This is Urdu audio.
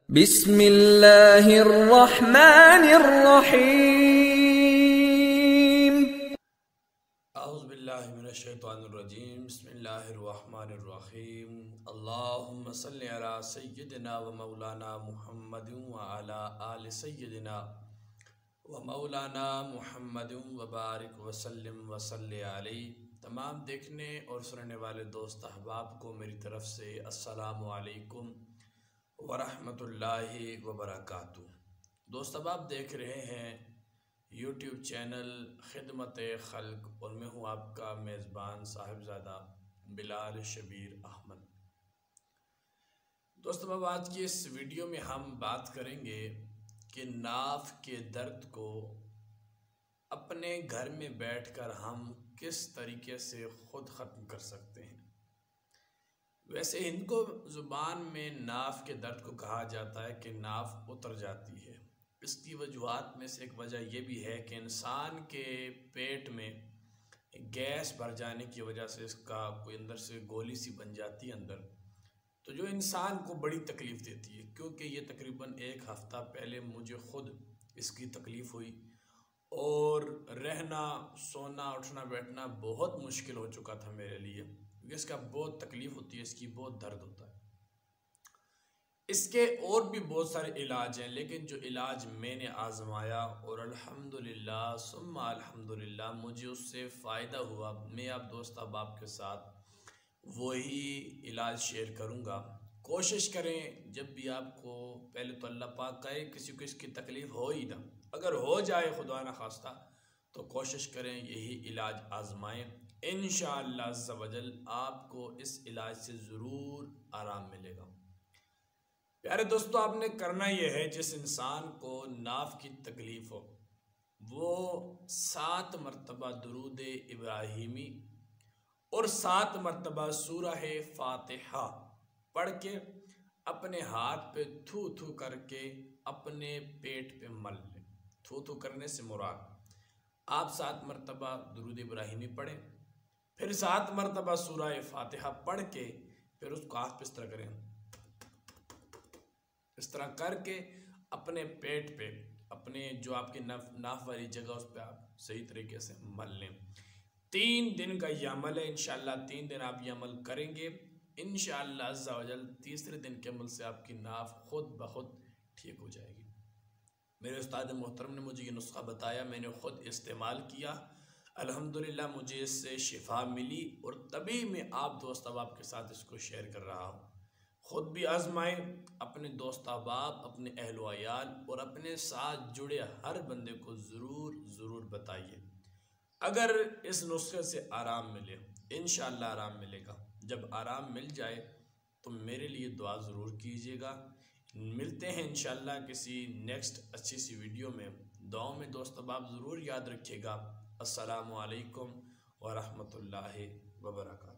بسم اللہ الرحمن الرحیم۔ اعوذ باللہ من الشیطان الرجیم، بسم اللہ الرحمن الرحیم۔ اللہم صلی علی سیدنا و مولانا محمد وعلی آل سیدنا و مولانا محمد وبارک وسلم وصلی علیہ۔ تمام دیکھنے اور سننے والے دوست احباب کو میری طرف سے السلام علیکم ورحمۃ اللہ وبرکاتہ۔ دوست احباب دیکھ رہے ہیں یوٹیوب چینل خدمت خلق اور میں ہوں آپ کا میزبان صاحبزادہ بلال شبیر احمد۔ دوست احباب آج کی اس ویڈیو میں ہم بات کریں گے کہ ناف کے درد کو اپنے گھر میں بیٹھ کر ہم کس طریقے سے خود ختم کر سکتے ہیں۔ ویسے ہندکو زبان میں ناف کے درد کو کہا جاتا ہے کہ ناف اتر جاتی ہے۔ اس کی وجوہات میں سے ایک وجہ یہ بھی ہے کہ انسان کے پیٹ میں گیس بھر جانے کی وجہ سے اس کا کوئی اندر سے گولی سی بن جاتی ہے اندر، تو جو انسان کو بڑی تکلیف دیتی ہے، کیونکہ یہ تقریباً 1 ہفتہ پہلے مجھے خود اس کی تکلیف ہوئی اور رہنا سونا اٹھنا بیٹھنا بہت مشکل ہو چکا تھا میرے لیے، کیونکہ اس کا بہت تکلیف ہوتی ہے، اس کی بہت درد ہوتا ہے۔ اس کے اور بھی بہت سارے علاج ہیں، لیکن جو علاج میں نے آزمایا اور الحمدللہ ثم الحمدللہ مجھے اس سے فائدہ ہوا، میں آپ دوست احباب کے ساتھ وہی علاج شیئر کروں گا۔ کوشش کریں جب بھی آپ کو، پہلے تو اللہ پاک کہے کسی کو اس کی تکلیف ہو ہی نہ، اگر ہو جائے خدا نہ خواستہ تو کوشش کریں یہی علاج آزمائیں، انشاءاللہ عز و جل آپ کو اس علاج سے ضرور آرام ملے گا۔ پیارے دوستو، آپ نے کرنا یہ ہے، جس انسان کو ناف کی تکلیف ہو وہ 7 مرتبہ درود ابراہیمی اور 7 مرتبہ سورہ فاتحہ پڑھ کے اپنے ہاتھ پہ تھو تھو کر کے اپنے پیٹ پہ مل لیں۔ تھو تھو کرنے سے مراد آپ 7 مرتبہ درود ابراہیمی پڑھیں، پھر 7 مرتبہ سورہ فاتحہ پڑھ کے پھر اس کو آپ اس طرح کریں، اس طرح کر کے اپنے پیٹ پہ، اپنے جو آپ کی ناف والی جگہ اس پہ آپ صحیح طریقے سے مل لیں۔ 3 دن کا یہ عمل ہے، انشاءاللہ 3 دن آپ یہ عمل کریں گے، انشاءاللہ عز و جل تیسرے دن کے عمل سے آپ کی ناف خود بخود ٹھیک ہو جائے گی۔ میرے استاد محترم نے مجھے یہ نسخہ بتایا، میں نے خود استعمال کیا، الحمدللہ مجھے اس سے شفا ملی، اور تبھی میں آپ دوست احباب کے ساتھ اس کو شیئر کر رہا ہوں۔ خود بھی آزمائیں، اپنے دوست احباب، اپنے اہل و عیال اور اپنے ساتھ جڑے ہر بندے کو ضرور ضرور بتائیے۔ اگر اس نسخے سے آرام ملے، انشاءاللہ آرام ملے گا، جب آرام مل جائے تو میرے لیے دعا ضرور کیجیے گا۔ ملتے ہیں انشاءاللہ کسی نیکسٹ اچھی سی ویڈیو میں، دعاؤں میں دوست احباب ضرور یاد رکھیے گا۔ السلام علیکم ورحمۃ اللہ وبرکاتہ۔